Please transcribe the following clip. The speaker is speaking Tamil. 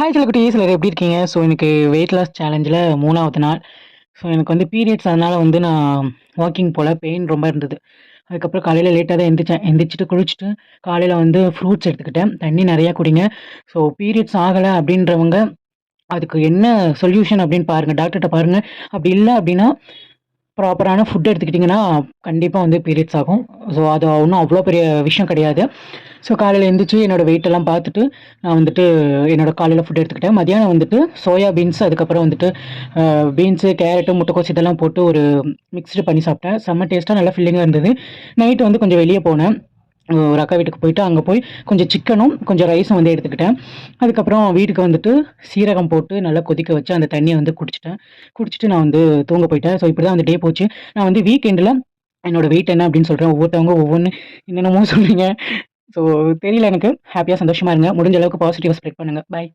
ஹாய் செல்லக்குட்டீஸ், எல்லாரும் எப்படி இருக்கீங்க? ஸோ எனக்கு வெயிட் லாஸ் சேலஞ்சில் 3வது நாள். ஸோ எனக்கு வந்து பீரியட்ஸ், அதனால் வந்து நான் வாக்கிங் போல, பெயின் ரொம்ப இருந்தது. அதுக்கப்புறம் காலையில் லேட்டாக தான் எந்திரிச்சேன். எந்திரிச்சிட்டு குளிச்சுட்டு காலையில் வந்து ஃப்ரூட்ஸ் எடுத்துக்கிட்டேன். தண்ணி நிறையா குடிங்க. ஸோ பீரியட்ஸ் ஆகலை அப்படின்றவங்க அதுக்கு என்ன சொல்யூஷன் அப்படின்னு பாருங்கள், டாக்டர்கிட்ட பாருங்கள். அப்படி இல்லை அப்படின்னா ப்ராப்பரான ஃபுட் எடுத்துக்கிட்டிங்கன்னா கண்டிப்பாக வந்து பீரியட்ஸ் ஆகும். ஸோ அது ஒன்றும் அவ்வளோ பெரிய விஷயம் கிடையாது. ஸோ காலையில் எழுந்திரிச்சு என்னோடய வெயிட்டெல்லாம் பார்த்துட்டு நான் வந்துட்டு என்னோடய காலையில் ஃபுட் எடுத்துக்கிட்டேன். மதியானம் வந்துட்டு சோயா பீன்ஸ், அதுக்கப்புறம் வந்துட்டு பீன்ஸு, கேரட்டு, முட்டைக்கோஸ் இதெல்லாம் போட்டு ஒரு மிக்ஸ்டு பண்ணி சாப்பிட்டேன். செம்ம டேஸ்ட்டாக நல்லா ஃபில்லிங்காக இருந்தது. நைட்டு வந்து கொஞ்சம் வெளியே போனேன். ஒரு அக்கா வீட்டுக்கு போயிட்டு அங்கே போய் கொஞ்சம் சிக்கனும் கொஞ்சம் ரைஸும் வந்து எடுத்துக்கிட்டேன். அதுக்கப்புறம் வீட்டுக்கு வந்துட்டு சீரகம் போட்டு நல்லா கொதிக்க வச்சு அந்த தண்ணியை வந்து குடிச்சிட்டேன். குடிச்சிட்டு நான் வந்து தூங்க போயிட்டேன். ஸோ இப்படி தான் வந்து டே போச்சு. நான் வந்து வீக்கெண்டில் என்னோட வெயிட் என்ன அப்படின்னு சொல்கிறேன். ஒவ்வொருத்தவங்க ஒவ்வொன்று என்னென்னமோ சொல்றீங்க. ஸோ தெரியல எனக்கு. ஹேப்பியாக சந்தோஷமா இருங்க. முடிஞ்ச அளவுக்கு பாசிட்டிவா ஸ்ப்ரெட் பண்ணுங்க. பாய்.